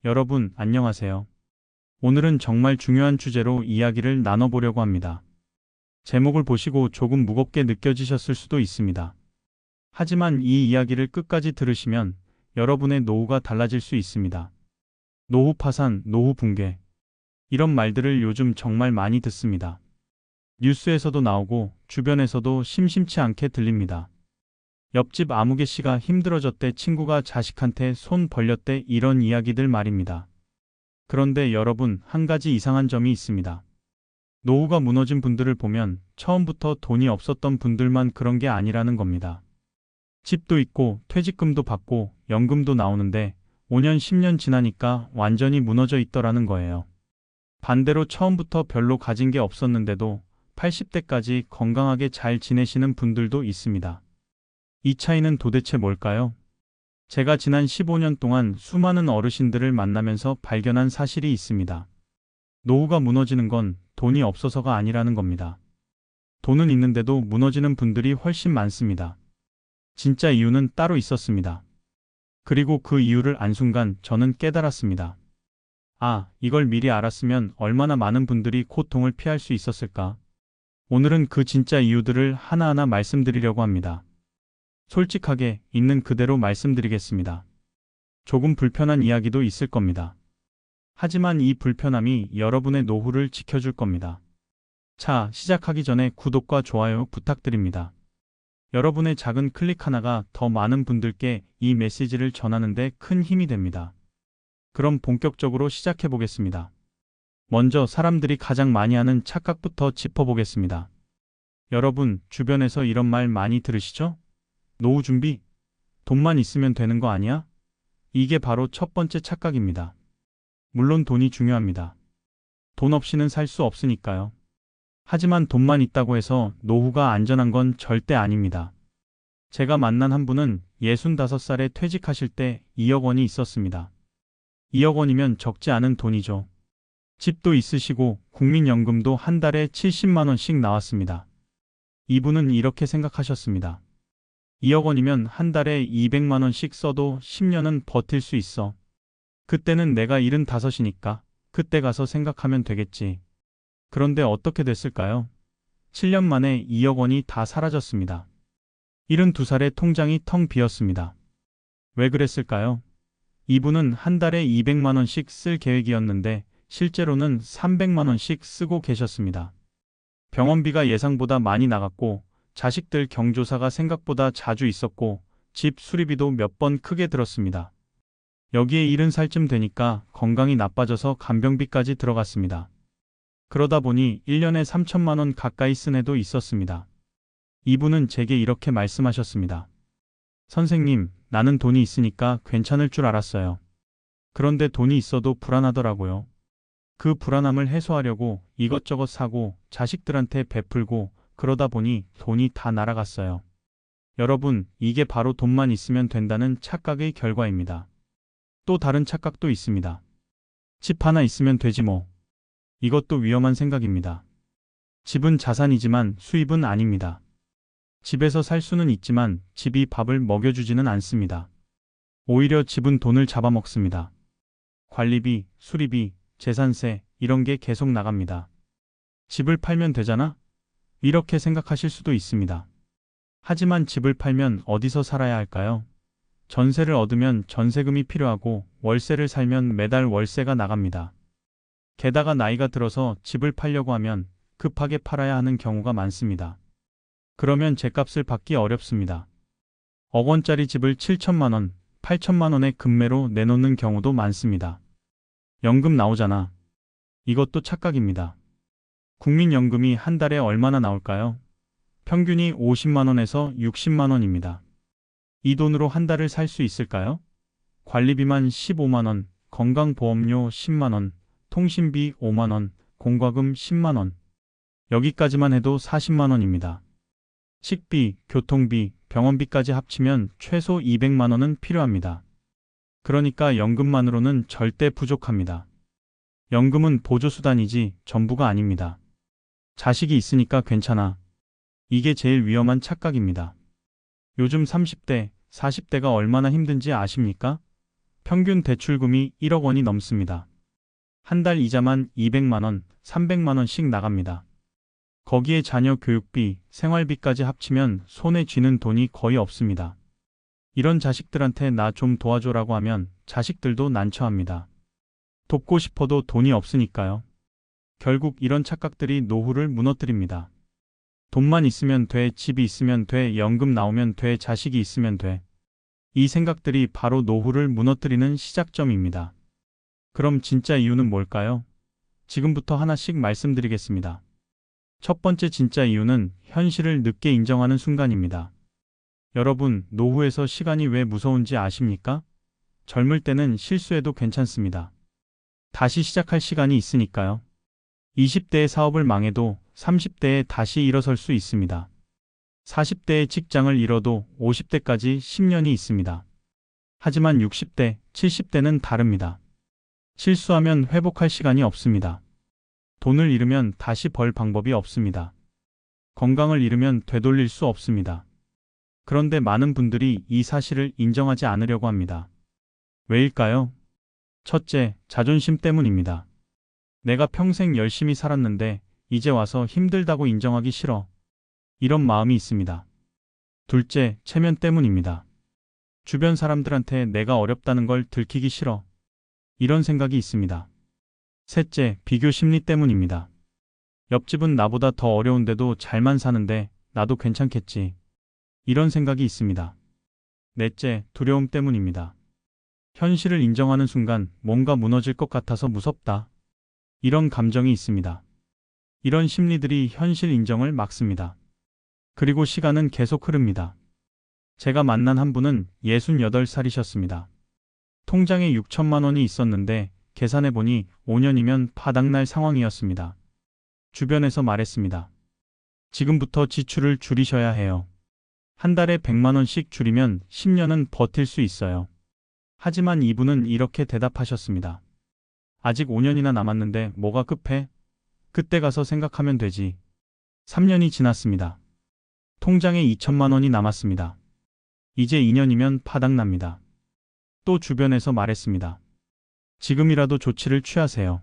여러분, 안녕하세요. 오늘은 정말 중요한 주제로 이야기를 나눠보려고 합니다. 제목을 보시고 조금 무겁게 느껴지셨을 수도 있습니다. 하지만 이 이야기를 끝까지 들으시면 여러분의 노후가 달라질 수 있습니다. 노후 파산, 노후 붕괴. 이런 말들을 요즘 정말 많이 듣습니다. 뉴스에서도 나오고 주변에서도 심심치 않게 들립니다. 옆집 아무개 씨가 힘들어졌대, 친구가 자식한테 손 벌렸대, 이런 이야기들 말입니다. 그런데 여러분, 한 가지 이상한 점이 있습니다. 노후가 무너진 분들을 보면 처음부터 돈이 없었던 분들만 그런 게 아니라는 겁니다. 집도 있고 퇴직금도 받고 연금도 나오는데 5년, 10년 지나니까 완전히 무너져 있더라는 거예요. 반대로 처음부터 별로 가진 게 없었는데도 80대까지 건강하게 잘 지내시는 분들도 있습니다. 이 차이는 도대체 뭘까요? 제가 지난 15년 동안 수많은 어르신들을 만나면서 발견한 사실이 있습니다. 노후가 무너지는 건 돈이 없어서가 아니라는 겁니다. 돈은 있는데도 무너지는 분들이 훨씬 많습니다. 진짜 이유는 따로 있었습니다. 그리고 그 이유를 안 순간 저는 깨달았습니다. 아, 이걸 미리 알았으면 얼마나 많은 분들이 고통을 피할 수 있었을까? 오늘은 그 진짜 이유들을 하나하나 말씀드리려고 합니다. 솔직하게 있는 그대로 말씀드리겠습니다. 조금 불편한 이야기도 있을 겁니다. 하지만 이 불편함이 여러분의 노후를 지켜줄 겁니다. 자, 시작하기 전에 구독과 좋아요 부탁드립니다. 여러분의 작은 클릭 하나가 더 많은 분들께 이 메시지를 전하는 데 큰 힘이 됩니다. 그럼 본격적으로 시작해 보겠습니다. 먼저 사람들이 가장 많이 하는 착각부터 짚어보겠습니다. 여러분, 주변에서 이런 말 많이 들으시죠? 노후 준비? 돈만 있으면 되는 거 아니야? 이게 바로 첫 번째 착각입니다. 물론 돈이 중요합니다. 돈 없이는 살 수 없으니까요. 하지만 돈만 있다고 해서 노후가 안전한 건 절대 아닙니다. 제가 만난 한 분은 65살에 퇴직하실 때 2억 원이 있었습니다. 2억 원이면 적지 않은 돈이죠. 집도 있으시고 국민연금도 한 달에 70만 원씩 나왔습니다. 이분은 이렇게 생각하셨습니다. 2억 원이면 한 달에 200만 원씩 써도 10년은 버틸 수 있어. 그때는 내가 75이니까 그때 가서 생각하면 되겠지. 그런데 어떻게 됐을까요? 7년 만에 2억 원이 다 사라졌습니다. 72살에 통장이 텅 비었습니다. 왜 그랬을까요? 이분은 한 달에 200만 원씩 쓸 계획이었는데 실제로는 300만 원씩 쓰고 계셨습니다. 병원비가 예상보다 많이 나갔고 자식들 경조사가 생각보다 자주 있었고 집 수리비도 몇 번 크게 들었습니다. 여기에 70살쯤 되니까 건강이 나빠져서 간병비까지 들어갔습니다. 그러다 보니 1년에 3천만 원 가까이 쓴 해도 있었습니다. 이분은 제게 이렇게 말씀하셨습니다. 선생님, 나는 돈이 있으니까 괜찮을 줄 알았어요. 그런데 돈이 있어도 불안하더라고요. 그 불안함을 해소하려고 이것저것 사고 자식들한테 베풀고 그러다 보니 돈이 다 날아갔어요. 여러분, 이게 바로 돈만 있으면 된다는 착각의 결과입니다. 또 다른 착각도 있습니다. 집 하나 있으면 되지 뭐. 이것도 위험한 생각입니다. 집은 자산이지만 수입은 아닙니다. 집에서 살 수는 있지만 집이 밥을 먹여주지는 않습니다. 오히려 집은 돈을 잡아먹습니다. 관리비, 수리비, 재산세 이런 게 계속 나갑니다. 집을 팔면 되잖아? 이렇게 생각하실 수도 있습니다. 하지만 집을 팔면 어디서 살아야 할까요? 전세를 얻으면 전세금이 필요하고 월세를 살면 매달 월세가 나갑니다. 게다가 나이가 들어서 집을 팔려고 하면 급하게 팔아야 하는 경우가 많습니다. 그러면 제값을 받기 어렵습니다. 억 원짜리 집을 7천만 원, 8천만 원에 급매로 내놓는 경우도 많습니다. 연금 나오잖아. 이것도 착각입니다. 국민연금이 한 달에 얼마나 나올까요? 평균이 50만 원에서 60만 원입니다. 이 돈으로 한 달을 살 수 있을까요? 관리비만 15만 원, 건강보험료 10만 원, 통신비 5만 원, 공과금 10만 원. 여기까지만 해도 40만 원입니다. 식비, 교통비, 병원비까지 합치면 최소 200만 원은 필요합니다. 그러니까 연금만으로는 절대 부족합니다. 연금은 보조수단이지 전부가 아닙니다. 자식이 있으니까 괜찮아. 이게 제일 위험한 착각입니다. 요즘 30대, 40대가 얼마나 힘든지 아십니까? 평균 대출금이 1억 원이 넘습니다. 한 달 이자만 200만 원, 300만 원씩 나갑니다. 거기에 자녀 교육비, 생활비까지 합치면 손에 쥐는 돈이 거의 없습니다. 이런 자식들한테 나 좀 도와줘라고 하면 자식들도 난처합니다. 돕고 싶어도 돈이 없으니까요. 결국 이런 착각들이 노후를 무너뜨립니다. 돈만 있으면 돼, 집이 있으면 돼, 연금 나오면 돼, 자식이 있으면 돼. 이 생각들이 바로 노후를 무너뜨리는 시작점입니다. 그럼 진짜 이유는 뭘까요? 지금부터 하나씩 말씀드리겠습니다. 첫 번째 진짜 이유는 현실을 늦게 인정하는 순간입니다. 여러분, 노후에서 시간이 왜 무서운지 아십니까? 젊을 때는 실수해도 괜찮습니다. 다시 시작할 시간이 있으니까요. 20대의 사업을 망해도 30대에 다시 일어설 수 있습니다. 40대의 직장을 잃어도 50대까지 10년이 있습니다. 하지만 60대, 70대는 다릅니다. 실수하면 회복할 시간이 없습니다. 돈을 잃으면 다시 벌 방법이 없습니다. 건강을 잃으면 되돌릴 수 없습니다. 그런데 많은 분들이 이 사실을 인정하지 않으려고 합니다. 왜일까요? 첫째, 자존심 때문입니다. 내가 평생 열심히 살았는데 이제 와서 힘들다고 인정하기 싫어. 이런 마음이 있습니다. 둘째, 체면 때문입니다. 주변 사람들한테 내가 어렵다는 걸 들키기 싫어. 이런 생각이 있습니다. 셋째, 비교 심리 때문입니다. 옆집은 나보다 더 어려운데도 잘만 사는데 나도 괜찮겠지. 이런 생각이 있습니다. 넷째, 두려움 때문입니다. 현실을 인정하는 순간 뭔가 무너질 것 같아서 무섭다. 이런 감정이 있습니다. 이런 심리들이 현실 인정을 막습니다. 그리고 시간은 계속 흐릅니다. 제가 만난 한 분은 68살이셨습니다. 통장에 6천만 원이 있었는데 계산해보니 5년이면 바닥날 상황이었습니다. 주변에서 말했습니다. 지금부터 지출을 줄이셔야 해요. 한 달에 100만 원씩 줄이면 10년은 버틸 수 있어요. 하지만 이분은 이렇게 대답하셨습니다. 아직 5년이나 남았는데 뭐가 급해? 그때 가서 생각하면 되지. 3년이 지났습니다. 통장에 2천만 원이 남았습니다. 이제 2년이면 바닥납니다. 또 주변에서 말했습니다. 지금이라도 조치를 취하세요.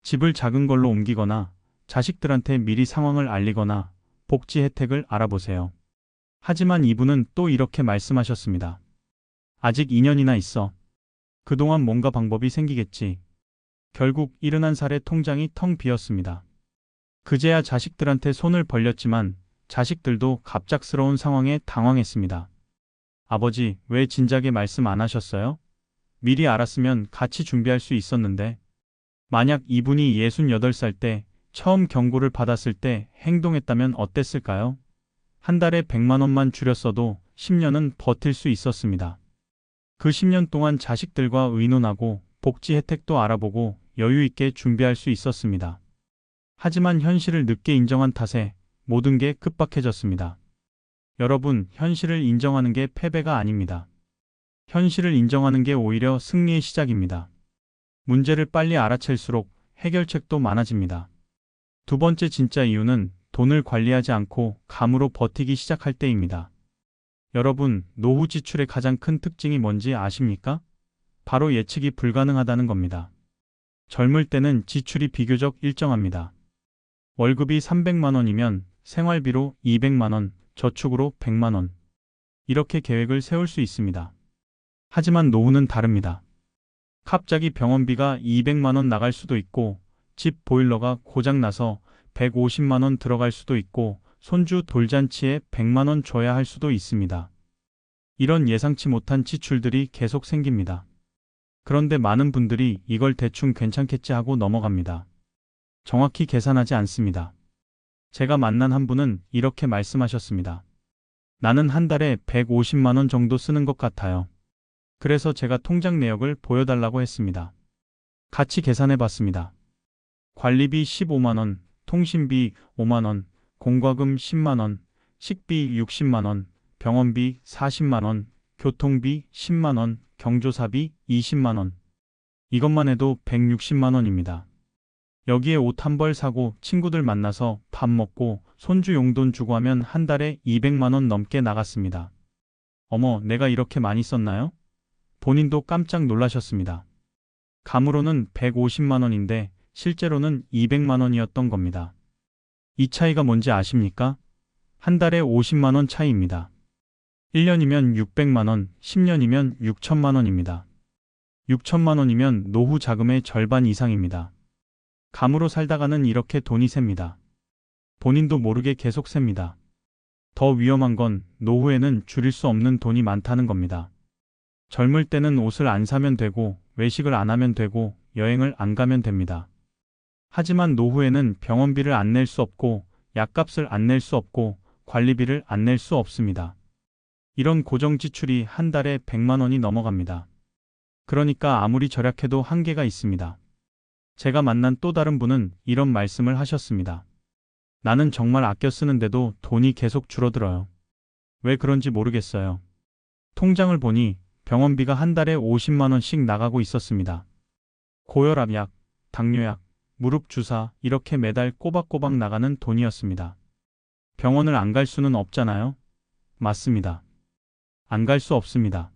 집을 작은 걸로 옮기거나 자식들한테 미리 상황을 알리거나 복지 혜택을 알아보세요. 하지만 이분은 또 이렇게 말씀하셨습니다. 아직 2년이나 있어. 그동안 뭔가 방법이 생기겠지. 결국 71살의 통장이 텅 비었습니다. 그제야 자식들한테 손을 벌렸지만 자식들도 갑작스러운 상황에 당황했습니다. 아버지, 왜 진작에 말씀 안 하셨어요? 미리 알았으면 같이 준비할 수 있었는데. 만약 이분이 68살 때 처음 경고를 받았을 때 행동했다면 어땠을까요? 한 달에 100만 원만 줄였어도 10년은 버틸 수 있었습니다. 그 10년 동안 자식들과 의논하고 복지 혜택도 알아보고 여유 있게 준비할 수 있었습니다. 하지만 현실을 늦게 인정한 탓에 모든 게 급박해졌습니다. 여러분, 현실을 인정하는 게 패배가 아닙니다. 현실을 인정하는 게 오히려 승리의 시작입니다. 문제를 빨리 알아챌수록 해결책도 많아집니다. 두 번째 진짜 이유는 돈을 관리하지 않고 감으로 버티기 시작할 때입니다. 여러분, 노후 지출의 가장 큰 특징이 뭔지 아십니까? 바로 예측이 불가능하다는 겁니다. 젊을 때는 지출이 비교적 일정합니다. 월급이 300만 원이면 생활비로 200만 원, 저축으로 100만 원. 이렇게 계획을 세울 수 있습니다. 하지만 노후는 다릅니다. 갑자기 병원비가 200만 원 나갈 수도 있고, 집 보일러가 고장나서 150만 원 들어갈 수도 있고, 손주 돌잔치에 100만 원 줘야 할 수도 있습니다. 이런 예상치 못한 지출들이 계속 생깁니다. 그런데 많은 분들이 이걸 대충 괜찮겠지 하고 넘어갑니다. 정확히 계산하지 않습니다. 제가 만난 한 분은 이렇게 말씀하셨습니다. 나는 한 달에 150만 원 정도 쓰는 것 같아요. 그래서 제가 통장 내역을 보여달라고 했습니다. 같이 계산해 봤습니다. 관리비 15만 원, 통신비 5만 원, 공과금 10만 원, 식비 60만 원, 병원비 40만 원, 교통비 10만 원, 경조사비 20만 원. 이것만 해도 160만 원입니다. 여기에 옷 한 벌 사고 친구들 만나서 밥 먹고 손주 용돈 주고 하면 한 달에 200만 원 넘게 나갔습니다. 어머, 내가 이렇게 많이 썼나요? 본인도 깜짝 놀라셨습니다. 감으로는 150만 원인데 실제로는 200만 원이었던 겁니다. 이 차이가 뭔지 아십니까? 한 달에 50만 원 차이입니다. 1년이면 600만 원, 10년이면 6천만 원입니다. 6천만 원이면 노후 자금의 절반 이상입니다. 감으로 살다가는 이렇게 돈이 셉니다. 본인도 모르게 계속 셉니다. 더 위험한 건 노후에는 줄일 수 없는 돈이 많다는 겁니다. 젊을 때는 옷을 안 사면 되고, 외식을 안 하면 되고, 여행을 안 가면 됩니다. 하지만 노후에는 병원비를 안 낼 수 없고, 약값을 안 낼 수 없고, 관리비를 안 낼 수 없습니다. 이런 고정 지출이 한 달에 100만 원이 넘어갑니다. 그러니까 아무리 절약해도 한계가 있습니다. 제가 만난 또 다른 분은 이런 말씀을 하셨습니다. 나는 정말 아껴 쓰는데도 돈이 계속 줄어들어요. 왜 그런지 모르겠어요. 통장을 보니 병원비가 한 달에 50만 원씩 나가고 있었습니다. 고혈압약, 당뇨약, 무릎 주사 이렇게 매달 꼬박꼬박 나가는 돈이었습니다. 병원을 안 갈 수는 없잖아요. 맞습니다. 안 갈 수 없습니다.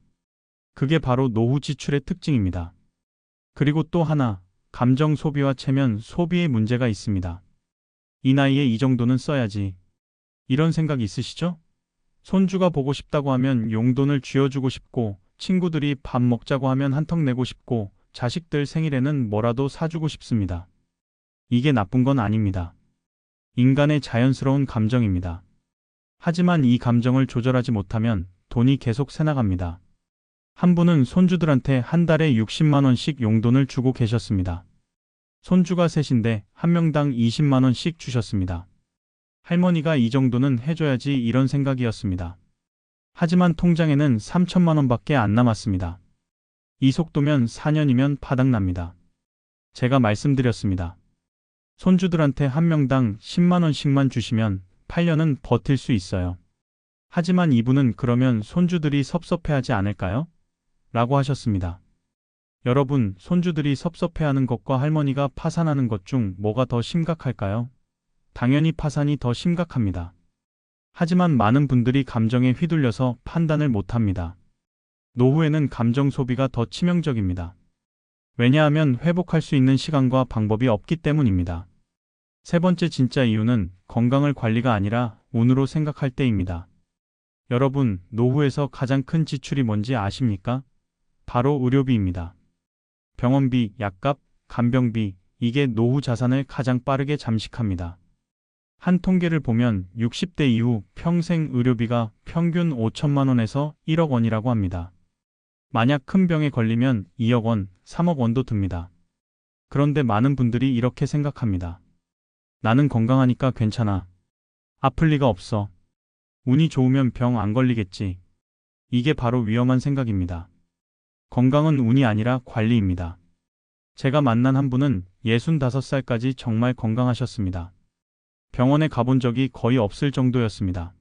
그게 바로 노후 지출의 특징입니다. 그리고 또 하나, 감정 소비와 체면 소비의 문제가 있습니다. 이 나이에 이 정도는 써야지. 이런 생각 있으시죠? 손주가 보고 싶다고 하면 용돈을 쥐어주고 싶고, 친구들이 밥 먹자고 하면 한턱 내고 싶고, 자식들 생일에는 뭐라도 사주고 싶습니다. 이게 나쁜 건 아닙니다. 인간의 자연스러운 감정입니다. 하지만 이 감정을 조절하지 못하면 돈이 계속 새나갑니다. 한 분은 손주들한테 한 달에 60만 원씩 용돈을 주고 계셨습니다. 손주가 셋인데 한 명당 20만 원씩 주셨습니다. 할머니가 이 정도는 해줘야지 이런 생각이었습니다. 하지만 통장에는 3천만 원밖에 안 남았습니다. 이 속도면 4년이면 바닥납니다. 제가 말씀드렸습니다. 손주들한테 한 명당 10만 원씩만 주시면 8년은 버틸 수 있어요. 하지만 이분은 그러면 손주들이 섭섭해하지 않을까요? 라고 하셨습니다. 여러분, 손주들이 섭섭해하는 것과 할머니가 파산하는 것 중 뭐가 더 심각할까요? 당연히 파산이 더 심각합니다. 하지만 많은 분들이 감정에 휘둘려서 판단을 못합니다. 노후에는 감정 소비가 더 치명적입니다. 왜냐하면 회복할 수 있는 시간과 방법이 없기 때문입니다. 세 번째 진짜 이유는 건강을 관리가 아니라 운으로 생각할 때입니다. 여러분, 노후에서 가장 큰 지출이 뭔지 아십니까? 바로 의료비입니다. 병원비, 약값, 간병비, 이게 노후 자산을 가장 빠르게 잠식합니다. 한 통계를 보면 60대 이후 평생 의료비가 평균 5천만 원에서 1억 원이라고 합니다. 만약 큰 병에 걸리면 2억 원, 3억 원도 듭니다. 그런데 많은 분들이 이렇게 생각합니다. 나는 건강하니까 괜찮아. 아플 리가 없어. 운이 좋으면 병 안 걸리겠지. 이게 바로 위험한 생각입니다. 건강은 운이 아니라 관리입니다. 제가 만난 한 분은 65살까지 정말 건강하셨습니다. 병원에 가본 적이 거의 없을 정도였습니다.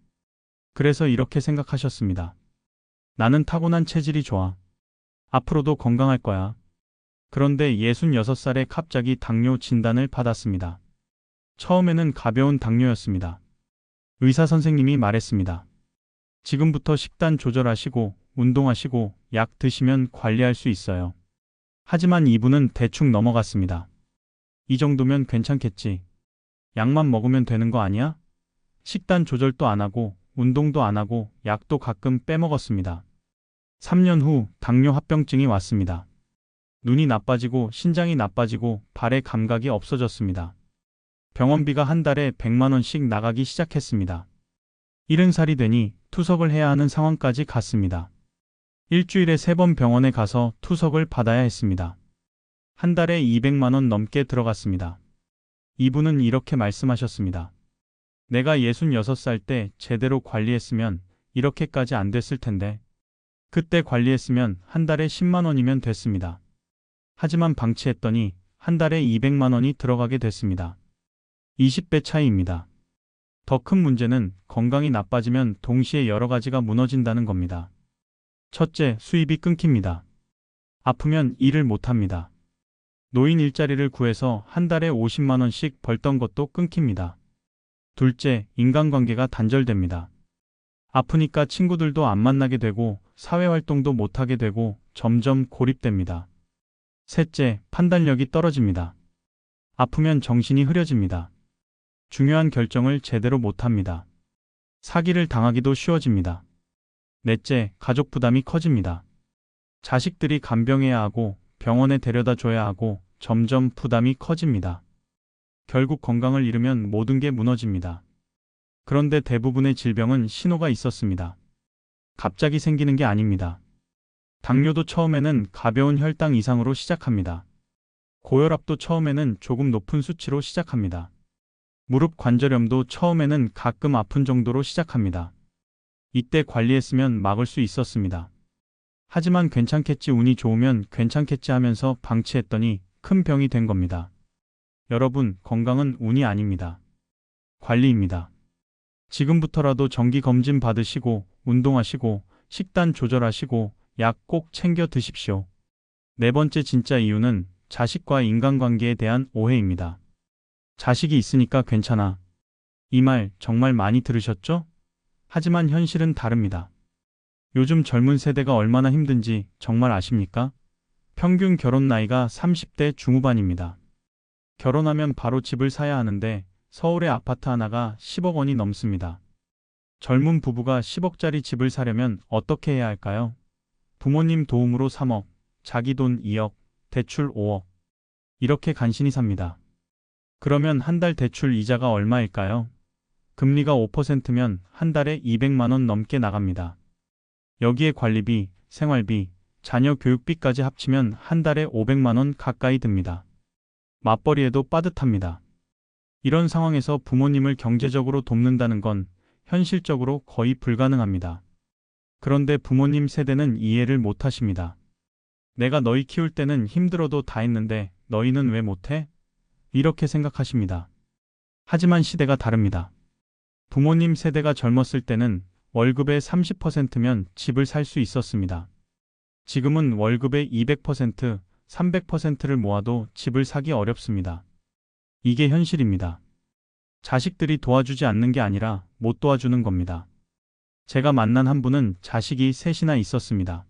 그래서 이렇게 생각하셨습니다. 나는 타고난 체질이 좋아. 앞으로도 건강할 거야. 그런데 66살에 갑자기 당뇨 진단을 받았습니다. 처음에는 가벼운 당뇨였습니다. 의사 선생님이 말했습니다. 지금부터 식단 조절하시고 운동하시고 약 드시면 관리할 수 있어요. 하지만 이분은 대충 넘어갔습니다. 이 정도면 괜찮겠지. 약만 먹으면 되는 거 아니야? 식단 조절도 안 하고 운동도 안 하고 약도 가끔 빼먹었습니다. 3년 후 당뇨 합병증이 왔습니다. 눈이 나빠지고 신장이 나빠지고 발의 감각이 없어졌습니다. 병원비가 한 달에 100만 원씩 나가기 시작했습니다. 70살이 되니 투석을 해야 하는 상황까지 갔습니다. 일주일에 3번 병원에 가서 투석을 받아야 했습니다. 한 달에 200만 원 넘게 들어갔습니다. 이분은 이렇게 말씀하셨습니다. 내가 66살 때 제대로 관리했으면 이렇게까지 안 됐을 텐데. 그때 관리했으면 한 달에 10만 원이면 됐습니다. 하지만 방치했더니 한 달에 200만 원이 들어가게 됐습니다. 20배 차이입니다. 더 큰 문제는 건강이 나빠지면 동시에 여러 가지가 무너진다는 겁니다. 첫째, 수입이 끊깁니다. 아프면 일을 못합니다. 노인 일자리를 구해서 한 달에 50만 원씩 벌던 것도 끊깁니다. 둘째, 인간관계가 단절됩니다. 아프니까 친구들도 안 만나게 되고 사회활동도 못하게 되고 점점 고립됩니다. 셋째, 판단력이 떨어집니다. 아프면 정신이 흐려집니다. 중요한 결정을 제대로 못합니다. 사기를 당하기도 쉬워집니다. 넷째, 가족 부담이 커집니다. 자식들이 간병해야 하고 병원에 데려다 줘야 하고 점점 부담이 커집니다. 결국 건강을 잃으면 모든 게 무너집니다. 그런데 대부분의 질병은 신호가 있었습니다. 갑자기 생기는 게 아닙니다. 당뇨도 처음에는 가벼운 혈당 이상으로 시작합니다. 고혈압도 처음에는 조금 높은 수치로 시작합니다. 무릎 관절염도 처음에는 가끔 아픈 정도로 시작합니다. 이때 관리했으면 막을 수 있었습니다. 하지만 괜찮겠지, 운이 좋으면 괜찮겠지 하면서 방치했더니 큰 병이 된 겁니다. 여러분, 건강은 운이 아닙니다. 관리입니다. 지금부터라도 정기검진 받으시고 운동하시고 식단 조절하시고 약 꼭 챙겨 드십시오. 네 번째 진짜 이유는 자식과 인간관계에 대한 오해입니다. 자식이 있으니까 괜찮아. 이 말 정말 많이 들으셨죠? 하지만 현실은 다릅니다. 요즘 젊은 세대가 얼마나 힘든지 정말 아십니까? 평균 결혼 나이가 30대 중후반입니다. 결혼하면 바로 집을 사야 하는데 서울의 아파트 하나가 10억 원이 넘습니다. 젊은 부부가 10억짜리 집을 사려면 어떻게 해야 할까요? 부모님 도움으로 3억, 자기 돈 2억, 대출 5억. 이렇게 간신히 삽니다. 그러면 한 달 대출 이자가 얼마일까요? 금리가 5%면 한 달에 200만 원 넘게 나갑니다. 여기에 관리비, 생활비, 자녀 교육비까지 합치면 한 달에 500만 원 가까이 듭니다. 맞벌이에도 빠듯합니다. 이런 상황에서 부모님을 경제적으로 돕는다는 건 현실적으로 거의 불가능합니다. 그런데 부모님 세대는 이해를 못 하십니다. 내가 너희 키울 때는 힘들어도 다 했는데 너희는 왜 못해? 이렇게 생각하십니다. 하지만 시대가 다릅니다. 부모님 세대가 젊었을 때는 월급의 30%면 집을 살 수 있었습니다. 지금은 월급의 200%, 300%를 모아도 집을 사기 어렵습니다. 이게 현실입니다. 자식들이 도와주지 않는 게 아니라 못 도와주는 겁니다. 제가 만난 한 분은 자식이 셋이나 있었습니다.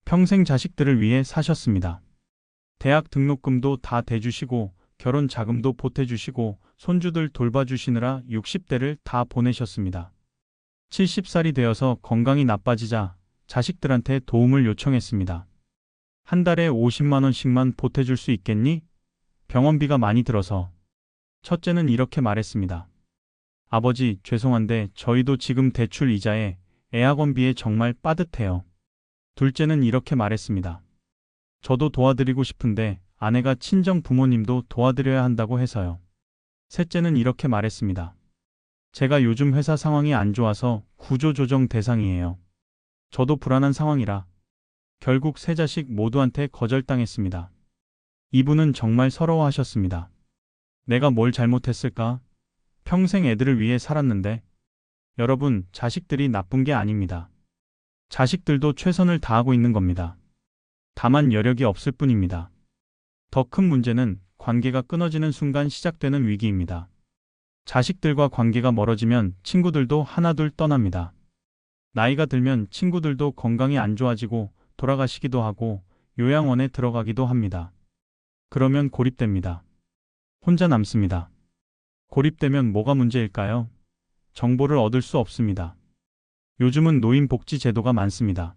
평생 자식들을 위해 사셨습니다. 대학 등록금도 다 대주시고 결혼 자금도 보태주시고 손주들 돌봐주시느라 60대를 다 보내셨습니다. 70살이 되어서 건강이 나빠지자 자식들한테 도움을 요청했습니다. 한 달에 50만 원씩만 보태줄 수 있겠니? 병원비가 많이 들어서. 첫째는 이렇게 말했습니다. 아버지, 죄송한데 저희도 지금 대출 이자에 애학원비에 정말 빠듯해요. 둘째는 이렇게 말했습니다. 저도 도와드리고 싶은데 아내가 친정 부모님도 도와드려야 한다고 해서요. 셋째는 이렇게 말했습니다. 제가 요즘 회사 상황이 안 좋아서 구조조정 대상이에요. 저도 불안한 상황이라. 결국 세 자식 모두한테 거절당했습니다. 이분은 정말 서러워하셨습니다. 내가 뭘 잘못했을까? 평생 애들을 위해 살았는데. 여러분, 자식들이 나쁜 게 아닙니다. 자식들도 최선을 다하고 있는 겁니다. 다만 여력이 없을 뿐입니다. 더 큰 문제는 관계가 끊어지는 순간 시작되는 위기입니다. 자식들과 관계가 멀어지면 친구들도 하나둘 떠납니다. 나이가 들면 친구들도 건강이 안 좋아지고 돌아가시기도 하고 요양원에 들어가기도 합니다. 그러면 고립됩니다. 혼자 남습니다. 고립되면 뭐가 문제일까요? 정보를 얻을 수 없습니다. 요즘은 노인복지 제도가 많습니다.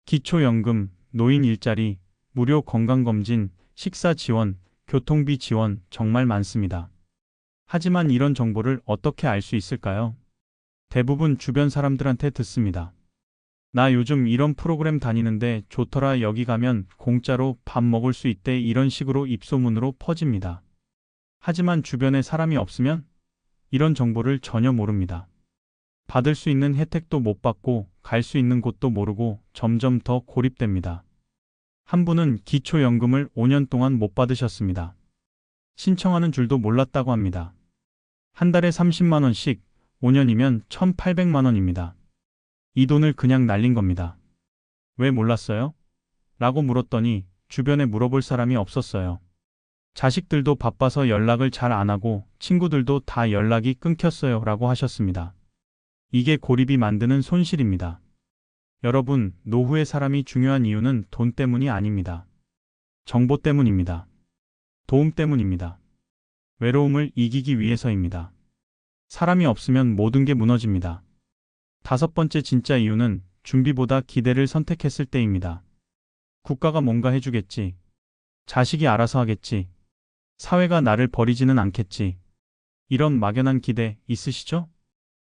기초연금, 노인 일자리, 무료 건강검진, 식사 지원, 교통비 지원 정말 많습니다. 하지만 이런 정보를 어떻게 알 수 있을까요? 대부분 주변 사람들한테 듣습니다. 나 요즘 이런 프로그램 다니는데 좋더라, 여기 가면 공짜로 밥 먹을 수 있대, 이런 식으로 입소문으로 퍼집니다. 하지만 주변에 사람이 없으면 이런 정보를 전혀 모릅니다. 받을 수 있는 혜택도 못 받고 갈 수 있는 곳도 모르고 점점 더 고립됩니다. 한 분은 기초연금을 5년 동안 못 받으셨습니다. 신청하는 줄도 몰랐다고 합니다. 한 달에 30만 원씩 5년이면 1,800만 원입니다. 이 돈을 그냥 날린 겁니다. 왜 몰랐어요? 라고 물었더니 주변에 물어볼 사람이 없었어요. 자식들도 바빠서 연락을 잘 안 하고 친구들도 다 연락이 끊겼어요 라고 하셨습니다. 이게 고립이 만드는 손실입니다. 여러분, 노후의 사람이 중요한 이유는 돈 때문이 아닙니다. 정보 때문입니다. 도움 때문입니다. 외로움을 이기기 위해서입니다. 사람이 없으면 모든 게 무너집니다. 다섯 번째 진짜 이유는 준비보다 기대를 선택했을 때입니다. 국가가 뭔가 해주겠지. 자식이 알아서 하겠지. 사회가 나를 버리지는 않겠지. 이런 막연한 기대 있으시죠?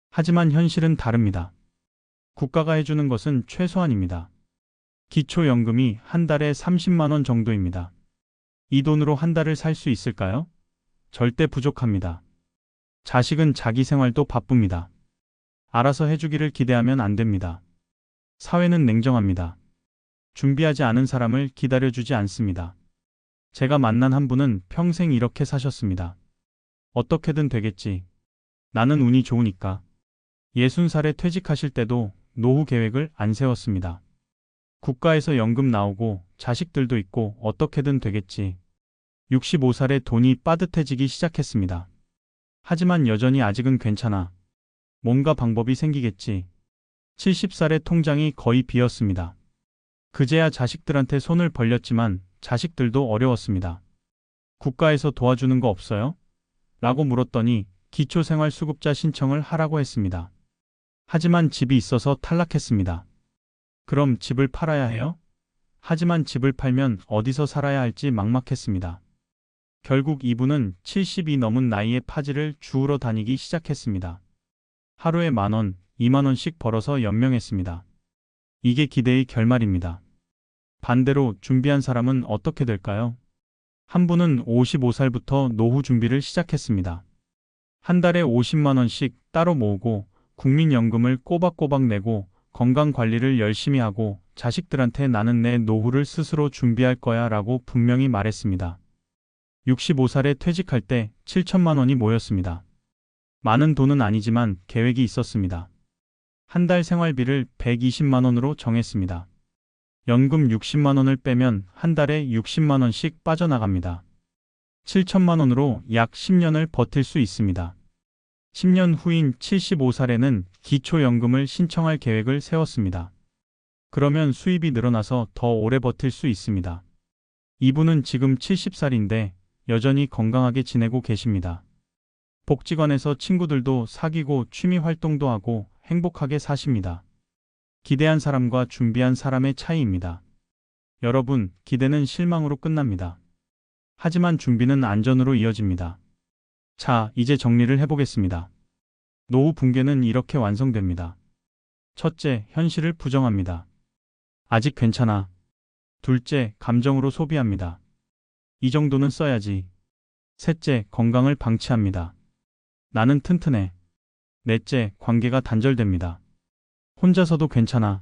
하지만 현실은 다릅니다. 국가가 해주는 것은 최소한입니다. 기초연금이 한 달에 30만 원 정도입니다. 이 돈으로 한 달을 살 수 있을까요? 절대 부족합니다. 자식은 자기 생활도 바쁩니다. 알아서 해주기를 기대하면 안 됩니다. 사회는 냉정합니다. 준비하지 않은 사람을 기다려주지 않습니다. 제가 만난 한 분은 평생 이렇게 사셨습니다. 어떻게든 되겠지. 나는 운이 좋으니까. 60살에 퇴직하실 때도 노후 계획을 안 세웠습니다. 국가에서 연금 나오고 자식들도 있고 어떻게든 되겠지. 65살에 돈이 빠듯해지기 시작했습니다. 하지만 여전히 아직은 괜찮아. 뭔가 방법이 생기겠지. 70살에 통장이 거의 비었습니다. 그제야 자식들한테 손을 벌렸지만 자식들도 어려웠습니다. 국가에서 도와주는 거 없어요? 라고 물었더니 기초생활수급자 신청을 하라고 했습니다. 하지만 집이 있어서 탈락했습니다. 그럼 집을 팔아야 해요? 하지만 집을 팔면 어디서 살아야 할지 막막했습니다. 결국 이분은 70이 넘은 나이에 파지를 주우러 다니기 시작했습니다. 하루에 10,000원, 20,000원씩 벌어서 연명했습니다. 이게 기대의 결말입니다. 반대로 준비한 사람은 어떻게 될까요? 한 분은 55살부터 노후 준비를 시작했습니다. 한 달에 50만 원씩 따로 모으고 국민연금을 꼬박꼬박 내고 건강관리를 열심히 하고 자식들한테 나는 내 노후를 스스로 준비할 거야 라고 분명히 말했습니다. 65살에 퇴직할 때 7천만 원이 모였습니다. 많은 돈은 아니지만 계획이 있었습니다. 한 달 생활비를 120만 원으로 정했습니다. 연금 60만 원을 빼면 한 달에 60만 원씩 빠져나갑니다. 7천만 원으로 약 10년을 버틸 수 있습니다. 10년 후인 75살에는 기초연금을 신청할 계획을 세웠습니다. 그러면 수입이 늘어나서 더 오래 버틸 수 있습니다. 이분은 지금 70살인데 여전히 건강하게 지내고 계십니다. 복지관에서 친구들도 사귀고 취미 활동도 하고 행복하게 사십니다. 기대한 사람과 준비한 사람의 차이입니다. 여러분, 기대는 실망으로 끝납니다. 하지만 준비는 안전으로 이어집니다. 자, 이제 정리를 해보겠습니다. 노후 붕괴는 이렇게 완성됩니다. 첫째, 현실을 부정합니다. 아직 괜찮아. 둘째, 감정으로 소비합니다. 이 정도는 써야지. 셋째, 건강을 방치합니다. 나는 튼튼해. 넷째, 관계가 단절됩니다. 혼자서도 괜찮아.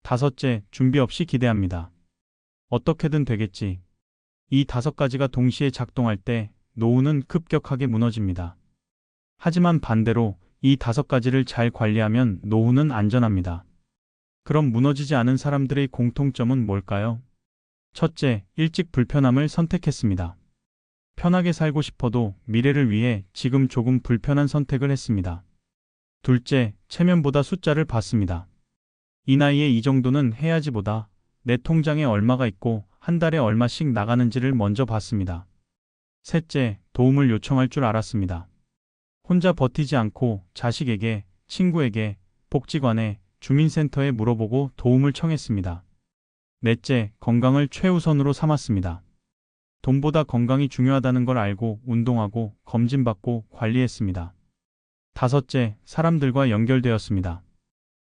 다섯째, 준비 없이 기대합니다. 어떻게든 되겠지. 이 5가지가 동시에 작동할 때 노후는 급격하게 무너집니다. 하지만 반대로 이 5가지를 잘 관리하면 노후는 안전합니다. 그럼 무너지지 않은 사람들의 공통점은 뭘까요? 첫째, 일찍 불편함을 선택했습니다. 편하게 살고 싶어도 미래를 위해 지금 조금 불편한 선택을 했습니다. 둘째, 체면보다 숫자를 봤습니다. 이 나이에 이 정도는 해야지보다 내 통장에 얼마가 있고 한 달에 얼마씩 나가는지를 먼저 봤습니다. 셋째, 도움을 요청할 줄 알았습니다. 혼자 버티지 않고 자식에게, 친구에게, 복지관에, 주민센터에 물어보고 도움을 청했습니다. 넷째, 건강을 최우선으로 삼았습니다. 돈보다 건강이 중요하다는 걸 알고 운동하고 검진받고 관리했습니다. 다섯째, 사람들과 연결되었습니다.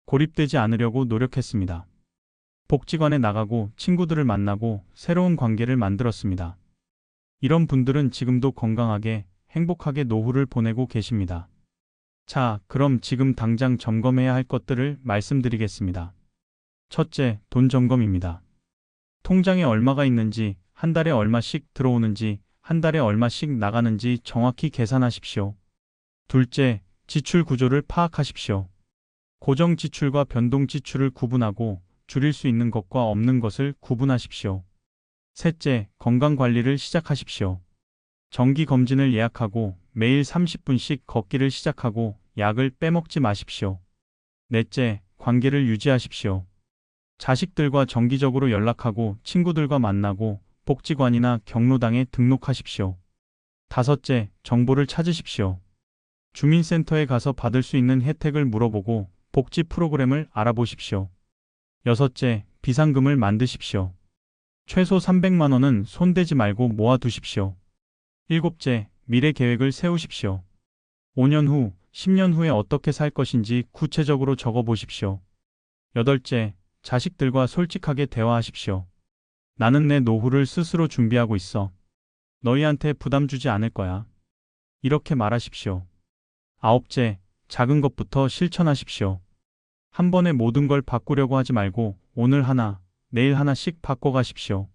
고립되지 않으려고 노력했습니다. 복지관에 나가고 친구들을 만나고 새로운 관계를 만들었습니다. 이런 분들은 지금도 건강하게, 행복하게 노후를 보내고 계십니다. 자, 그럼 지금 당장 점검해야 할 것들을 말씀드리겠습니다. 첫째, 돈 점검입니다. 통장에 얼마가 있는지, 한 달에 얼마씩 들어오는지, 한 달에 얼마씩 나가는지 정확히 계산하십시오. 둘째, 지출 구조를 파악하십시오. 고정 지출과 변동 지출을 구분하고 줄일 수 있는 것과 없는 것을 구분하십시오. 셋째, 건강 관리를 시작하십시오. 정기 검진을 예약하고 매일 30분씩 걷기를 시작하고 약을 빼먹지 마십시오. 넷째, 관계를 유지하십시오. 자식들과 정기적으로 연락하고 친구들과 만나고 복지관이나 경로당에 등록하십시오. 다섯째, 정보를 찾으십시오. 주민센터에 가서 받을 수 있는 혜택을 물어보고 복지 프로그램을 알아보십시오. 여섯째, 비상금을 만드십시오. 최소 300만 원은 손대지 말고 모아두십시오. 일곱째, 미래 계획을 세우십시오. 5년 후, 10년 후에 어떻게 살 것인지 구체적으로 적어보십시오. 여덟째, 자식들과 솔직하게 대화하십시오. 나는 내 노후를 스스로 준비하고 있어. 너희한테 부담 주지 않을 거야. 이렇게 말하십시오. 아홉째, 작은 것부터 실천하십시오. 한 번에 모든 걸 바꾸려고 하지 말고 오늘 하나, 내일 하나씩 바꿔가십시오.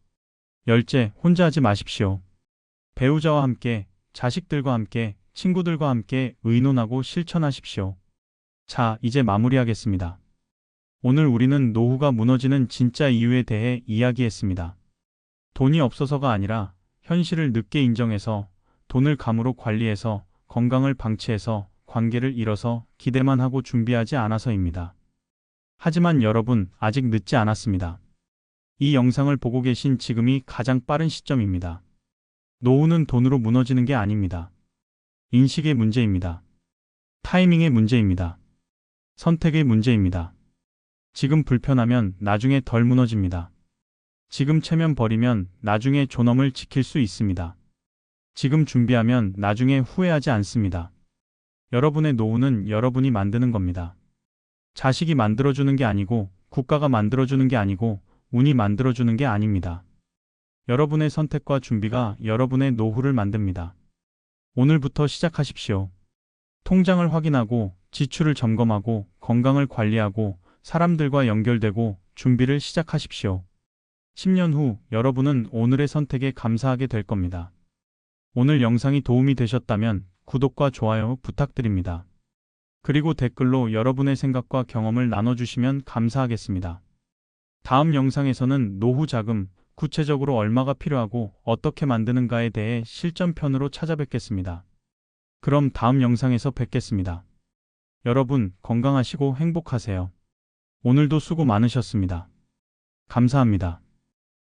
열째, 혼자 하지 마십시오. 배우자와 함께, 자식들과 함께, 친구들과 함께 의논하고 실천하십시오. 자, 이제 마무리하겠습니다. 오늘 우리는 노후가 무너지는 진짜 이유에 대해 이야기했습니다. 돈이 없어서가 아니라 현실을 늦게 인정해서, 돈을 감으로 관리해서, 건강을 방치해서, 관계를 잃어서 기대만 하고 준비하지 않아서입니다. 하지만 여러분, 아직 늦지 않았습니다. 이 영상을 보고 계신 지금이 가장 빠른 시점입니다. 노후는 돈으로 무너지는 게 아닙니다. 인식의 문제입니다. 타이밍의 문제입니다. 선택의 문제입니다. 지금 불편하면 나중에 덜 무너집니다. 지금 체면 버리면 나중에 존엄을 지킬 수 있습니다. 지금 준비하면 나중에 후회하지 않습니다. 여러분의 노후는 여러분이 만드는 겁니다. 자식이 만들어주는 게 아니고, 국가가 만들어주는 게 아니고, 운이 만들어주는 게 아닙니다. 여러분의 선택과 준비가 여러분의 노후를 만듭니다. 오늘부터 시작하십시오. 통장을 확인하고, 지출을 점검하고, 건강을 관리하고, 사람들과 연결되고, 준비를 시작하십시오. 10년 후 여러분은 오늘의 선택에 감사하게 될 겁니다. 오늘 영상이 도움이 되셨다면 구독과 좋아요 부탁드립니다. 그리고 댓글로 여러분의 생각과 경험을 나눠주시면 감사하겠습니다. 다음 영상에서는 노후 자금, 구체적으로 얼마가 필요하고 어떻게 만드는가에 대해 실전편으로 찾아뵙겠습니다. 그럼 다음 영상에서 뵙겠습니다. 여러분, 건강하시고 행복하세요. 오늘도 수고 많으셨습니다. 감사합니다.